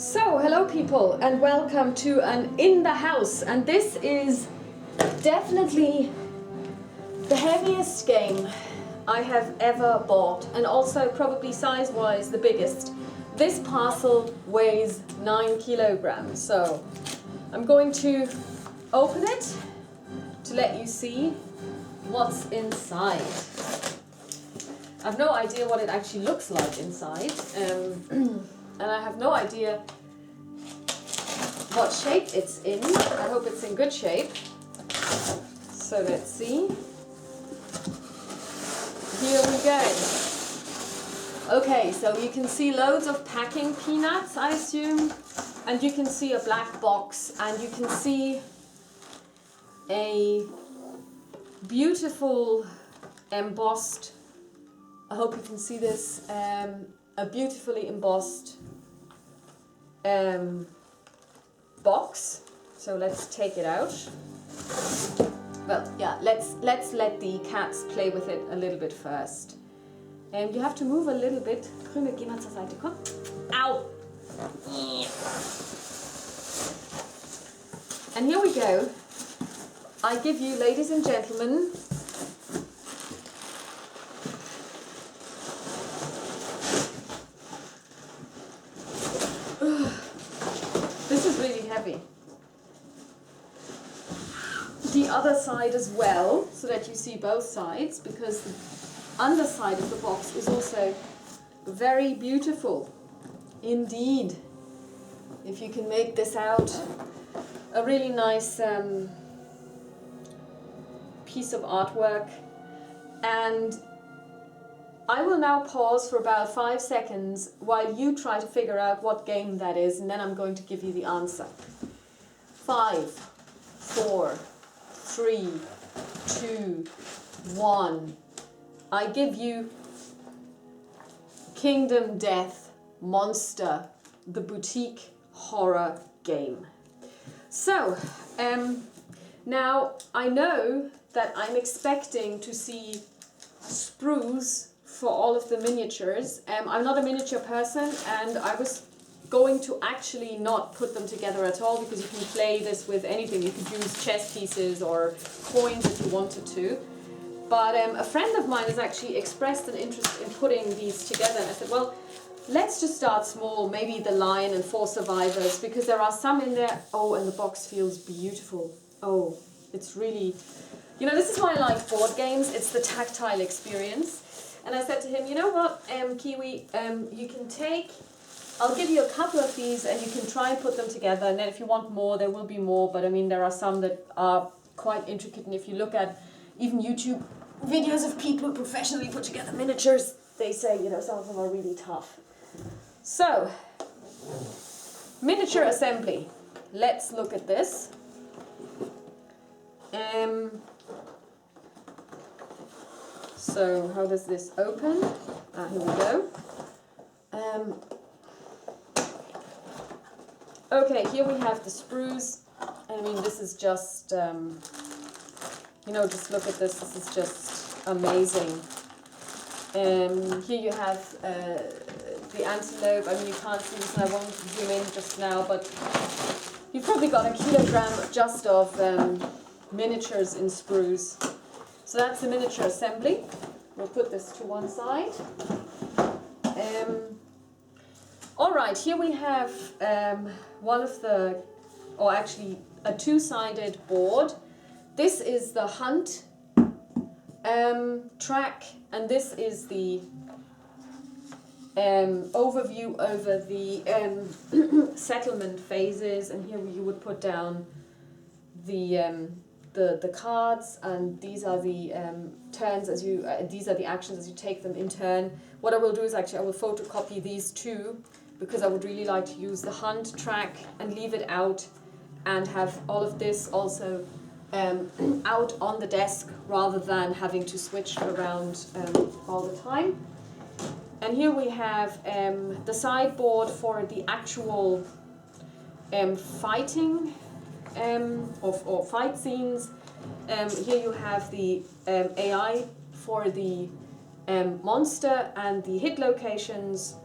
So, hello people and welcome to an In the House, and this is definitely the heaviest game I have ever bought, and also probably size-wise the biggest. This parcel weighs 9 kilograms, so I'm going to open it to let you see what's inside. I've no idea what it actually looks like inside, and I have no idea what shape it's in. I hope it's in good shape. So let's see. Here we go. Okay, so you can see loads of packing peanuts, I assume, and you can see a black box, and you can see a beautiful embossed, I hope you can see this, a beautifully embossed box. So let's take it out. Well, yeah, let's let the cats play with it a little bit first. And you have to move a little bit. Krümel, geh mal zur Seite, komm. Ow! And here we go. I give you, ladies and gentlemen, this is really heavy. The other side as well, so that you see both sides, because the underside of the box is also very beautiful indeed. If you can make this out, a really nice piece of artwork. And I will now pause for about 5 seconds while you try to figure out what game that is, and then I'm going to give you the answer. 5, 4, 3, 2, 1. I give you Kingdom Death Monster, the boutique horror game. So, now I know that I'm expecting to see sprues for all of the miniatures. I'm not a miniature person, and I was going to actually not put them together at all, because you can play this with anything. You could use chess pieces or coins if you wanted to. But a friend of mine has actually expressed an interest in putting these together, and I said, well, let's just start small, maybe the Lion and 4 Survivors, because there are some in there. Oh, and the box feels beautiful. Oh, it's really, you know, this is why I like board games. It's the tactile experience. And I said to him, you know what, Kiwi, you can take, I'll give you a couple of these and you can try and put them together, and then if you want more, there will be more, but I mean, there are some that are quite intricate, and if you look at even YouTube videos of people who professionally put together miniatures, they say, you know, some of them are really tough. So, miniature assembly. Let's look at this. So how does this open? Here we go. Okay, here we have the sprues. I mean, this is just, you know, just look at this. This is just amazing. Here you have the antelope. I mean, you can't see this, and I won't zoom in just now, but you've probably got a kilogram just of miniatures in sprues. So that's the miniature assembly. We'll put this to one side. All right, here we have one of the, or actually a two-sided board. This is the hunt track, and this is the overview over the settlement phases. And here you would put down the cards, and these are the turns as you, these are the actions as you take them in turn. What I will do is actually I will photocopy these two, because I would really like to use the hunt track and leave it out, and have all of this also out on the desk, rather than having to switch around all the time. And here we have the sideboard for the actual fighting or fight scenes. Here you have the AI for the monster and the hit locations,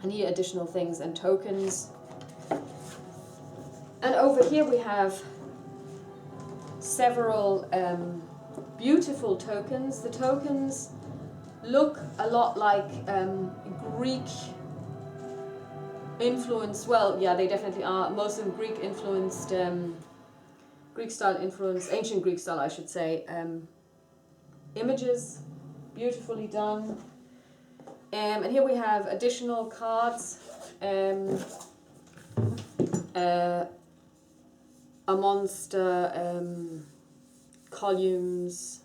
and here additional things and tokens. And over here we have several beautiful tokens. The tokens look a lot like Greek influence. Well, yeah, they definitely are. Most of them Greek influenced, Greek style influence, ancient Greek style, I should say. Images, beautifully done. And here we have additional cards. A monster, columns,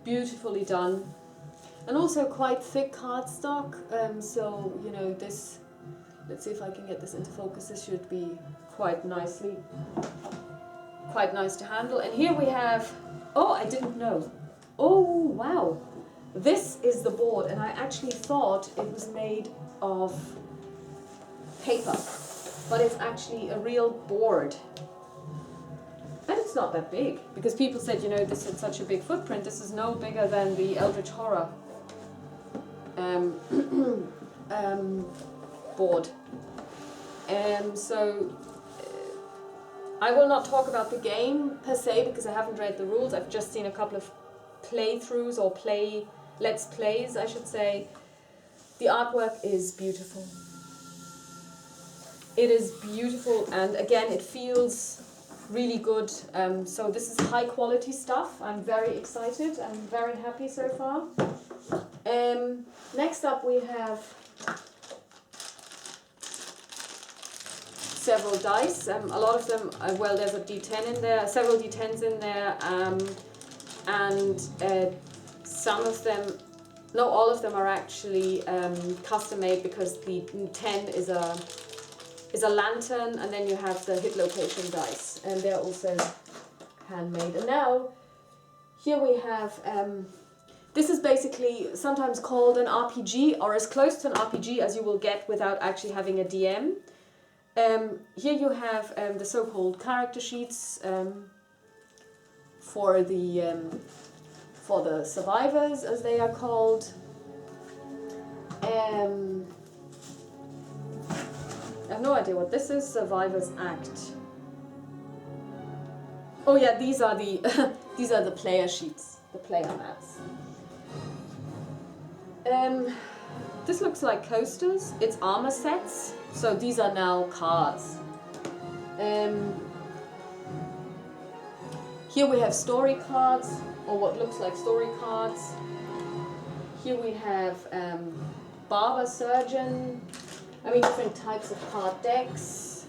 beautifully done, and also quite thick cardstock. So you know this. Let's see if I can get this into focus. This should be quite nice to handle. And here we have. Oh, I didn't know. Oh wow, this is the board, and I actually thought it was made of paper, but it's actually a real board. And it's not that big, because people said, you know, this had such a big footprint. This is no bigger than the Eldritch Horror board. So I will not talk about the game per se, because I haven't read the rules. I've just seen a couple of playthroughs or let's plays, I should say. The artwork is beautiful. It is beautiful, and again, it feels really good. So this is high quality stuff. I'm very excited. I'm very happy so far. Next up we have several dice. A lot of them, well, there's a D10 in there, several D10s in there, and some of them, no, all of them are actually custom made, because the 10 is a lantern, and then you have the hit location dice, and they're also handmade. And now here we have, this is basically sometimes called an RPG, or as close to an RPG as you will get without actually having a DM. Here you have the so-called character sheets for the survivors, as they are called. I have no idea what this is. Survivors Act. Oh yeah, these are the these are the player sheets, the player mats. This looks like coasters. It's armor sets. So these are now cards. Here we have story cards, or what looks like story cards. Here we have barber, surgeon. I mean, different types of card decks.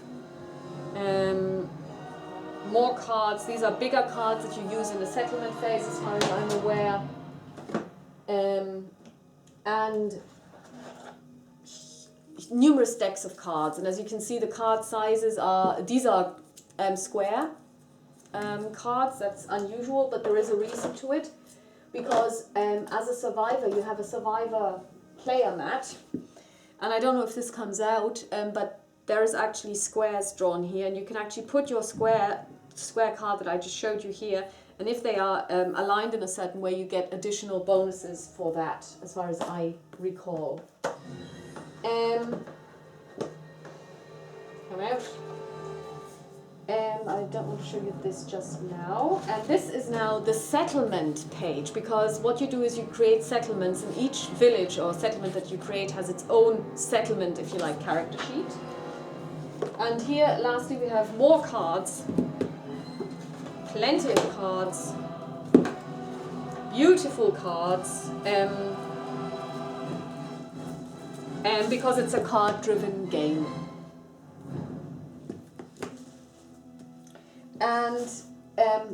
More cards. These are bigger cards that you use in the settlement phase, as far as I'm aware. And numerous decks of cards. And as you can see, the card sizes these are square cards. That's unusual, but there is a reason to it. Because as a survivor, you have a survivor player mat. And I don't know if this comes out, but there is actually squares drawn here, and you can actually put your square card that I just showed you here, and if they are aligned in a certain way, you get additional bonuses for that, as far as I recall. Come out. I don't want to show you this just now. And this is now the settlement page, because what you do is you create settlements, and each village or settlement that you create has its own settlement, if you like, character sheet. And here, lastly, we have more cards. Plenty of cards. Beautiful cards. And because it's a card-driven game. And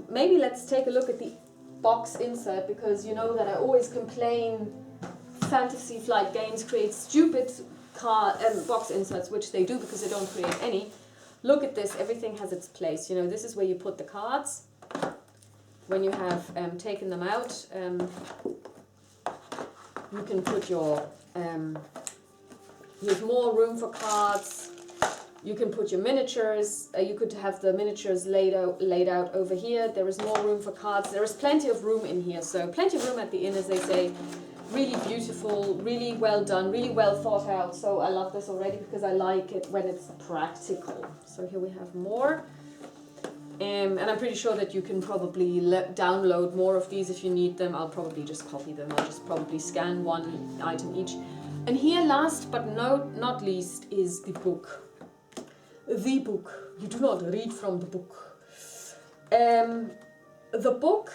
maybe let's take a look at the box insert, because you know that I always complain Fantasy Flight Games create stupid box inserts, which they do because they don't create any. Look at this, everything has its place. You know, this is where you put the cards when you have taken them out. You can put your, you have more room for cards. You can put your miniatures, you could have the miniatures laid out over here. There is more room for cards. There is plenty of room in here, so plenty of room at the inn, as they say. Really beautiful, really well done, really well thought out. So I love this already because I like it when it's practical. So here we have more. And I'm pretty sure that you can probably download more of these if you need them. I'll probably just copy them. I'll just probably scan one item each. And here, last but not least, is the book. The book. You do not read from the book. The book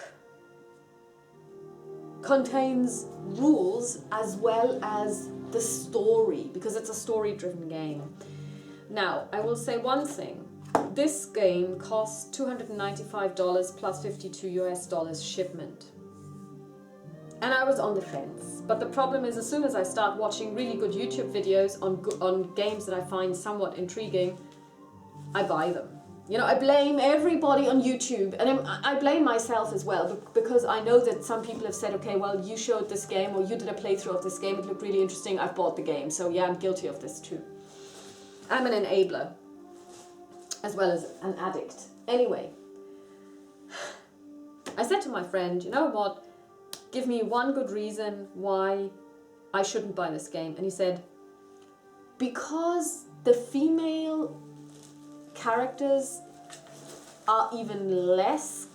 contains rules as well as the story, because it's a story-driven game. Now, I will say one thing. This game costs $295 plus $52 shipment. And I was on the fence. But the problem is, as soon as I start watching really good YouTube videos on games that I find somewhat intriguing, I buy them. You know, I blame everybody on YouTube, and I blame myself as well, because I know that some people have said, okay, well, you showed this game, or you did a playthrough of this game, it looked really interesting, I've bought the game. So yeah, I'm guilty of this too. I'm an enabler, as well as an addict. Anyway, I said to my friend, you know what, give me one good reason why I shouldn't buy this game. And he said, because the female characters are even less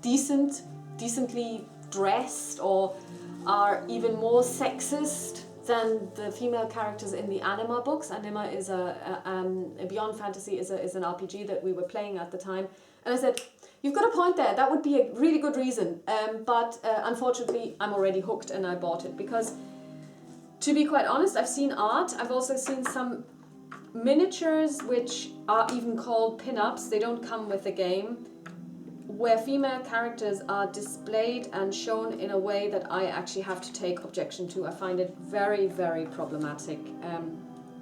decently dressed, or are even more sexist than the female characters in the Anima books. Anima is a Beyond Fantasy is an RPG that we were playing at the time. And I said, you've got a point there, that would be a really good reason. But unfortunately, I'm already hooked and I bought it. Because, to be quite honest, I've seen art. I've also seen some miniatures, which are even called pin-ups. They don't come with the game, where female characters are displayed and shown in a way that I actually have to take objection to. I find it very, very problematic.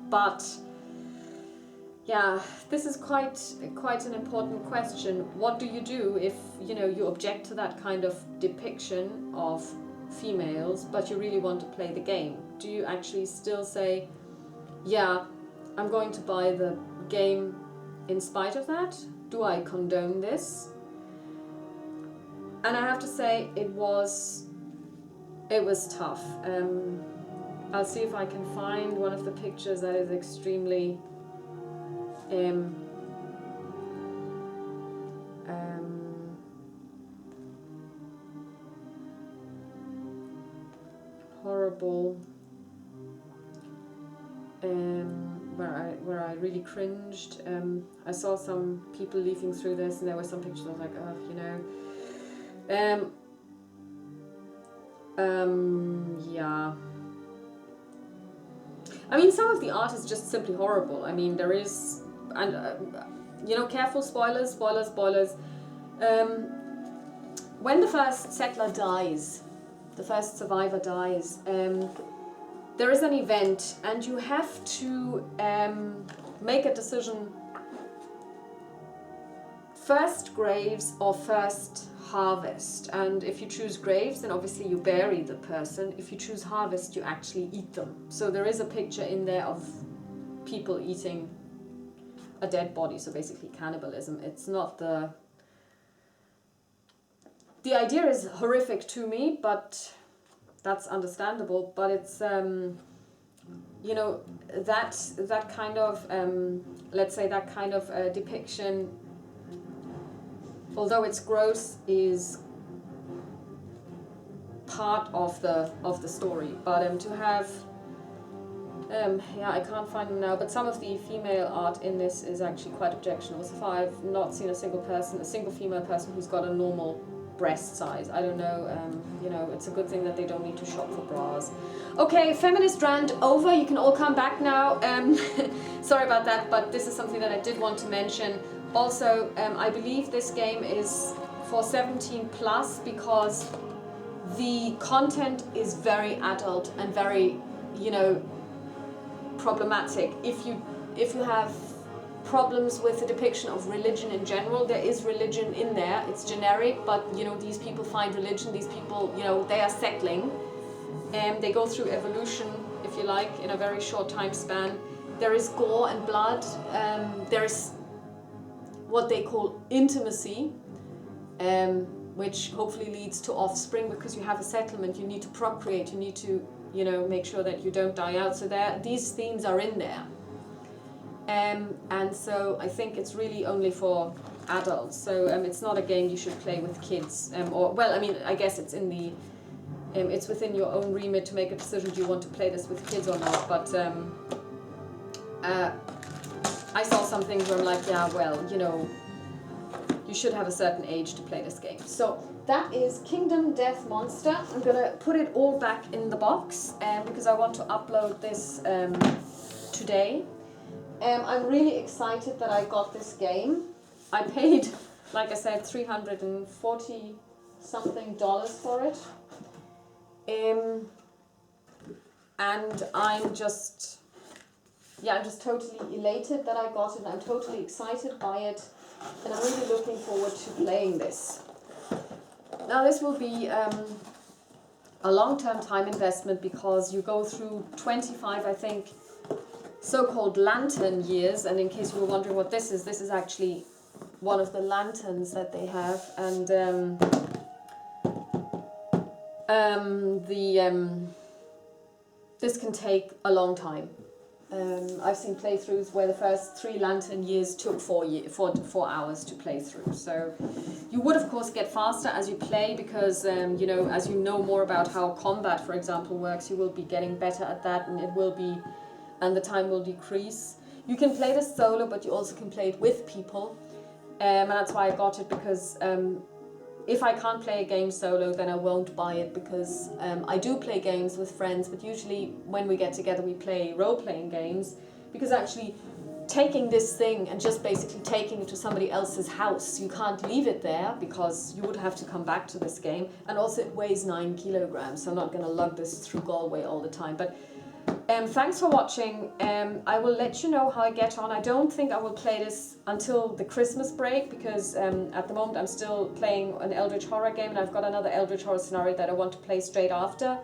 But yeah, this is quite an important question. What do you do if, you know, you object to that kind of depiction of females, but you really want to play the game? Do you actually still say, yeah, I'm going to buy the game in spite of that? Do I condone this? And I have to say, it was tough. I'll see if I can find one of the pictures that is extremely horrible, where I really cringed. I saw some people leafing through this, and there were some pictures I was like, oh, you know. Yeah. I mean, some of the art is just simply horrible. I mean, there is, and you know, careful, spoilers. When the first settler dies, the first survivor dies, there is an event, and you have to make a decision: first graves or first harvest. And if you choose graves, then obviously you bury the person. If you choose harvest, you actually eat them. So there is a picture in there of people eating a dead body, so basically cannibalism. It's not the idea is horrific to me, but that's understandable. But it's you know, that kind of let's say that kind of depiction, although it's gross, is part of the story. But to have yeah, I can't find them now, but some of the female art in this is actually quite objectionable. So far I've not seen a single female person who's got a normal breast size. I don't know, you know, it's a good thing that they don't need to shop for bras. Okay, feminist rant over. You can all come back now. Sorry about that, but this is something that I did want to mention. Also, I believe this game is for 17 plus because the content is very adult and very, you know, problematic. If you have problems with the depiction of religion in general, there is religion in there. It's generic, but you know, these people find religion. These people, you know, they are settling, and they go through evolution if you like, in a very short time span. There is gore and blood. There is what they call intimacy, which hopefully leads to offspring, because you have a settlement, you need to procreate, you need to, you know, make sure that you don't die out. So these themes are in there. And so I think it's really only for adults. So it's not a game you should play with kids. Or, well, I mean, I guess it's in the, it's within your own remit to make a decision, do you want to play this with kids or not? But I saw some things where I'm like, yeah, well, you know, you should have a certain age to play this game. So that is Kingdom Death Monster. I'm gonna put it all back in the box because I want to upload this today. I'm really excited that I got this game. I paid, like I said, $340 something for it. And I'm just totally elated that I got it. I'm totally excited by it. And I'm really looking forward to playing this. Now this will be a long-term time investment, because you go through 25, I think, so-called lantern years. And in case you were wondering what this is actually one of the lanterns that they have. And this can take a long time. I've seen playthroughs where the first 3 lantern years took 4 hours to play through. So you would of course get faster as you play, because you know, as you know more about how combat, for example, works, you will be getting better at that, and the time will decrease. You can play this solo, but you also can play it with people, and that's why I got it, because if I can't play a game solo, then I won't buy it, because I do play games with friends, but usually when we get together we play role-playing games, because actually taking this thing and just basically taking it to somebody else's house, you can't leave it there, because you would have to come back to this game, and also it weighs 9 kilograms, so I'm not going to lug this through Galway all the time. But thanks for watching. I will let you know how I get on. I don't think I will play this until the Christmas break, because at the moment I'm still playing an Eldritch Horror game, and I've got another Eldritch Horror scenario that I want to play straight after.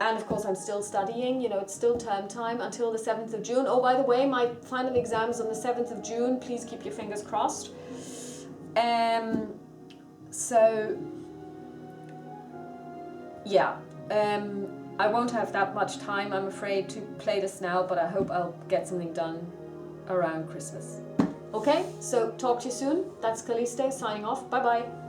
And of course I'm still studying, you know, it's still term time until the 7th of June. Oh, by the way, my final exam is on the 7th of June. Please keep your fingers crossed. So, yeah. I won't have that much time, I'm afraid, to play this now, but I hope I'll get something done around Christmas. Okay, so talk to you soon. That's Caliste signing off. Bye bye.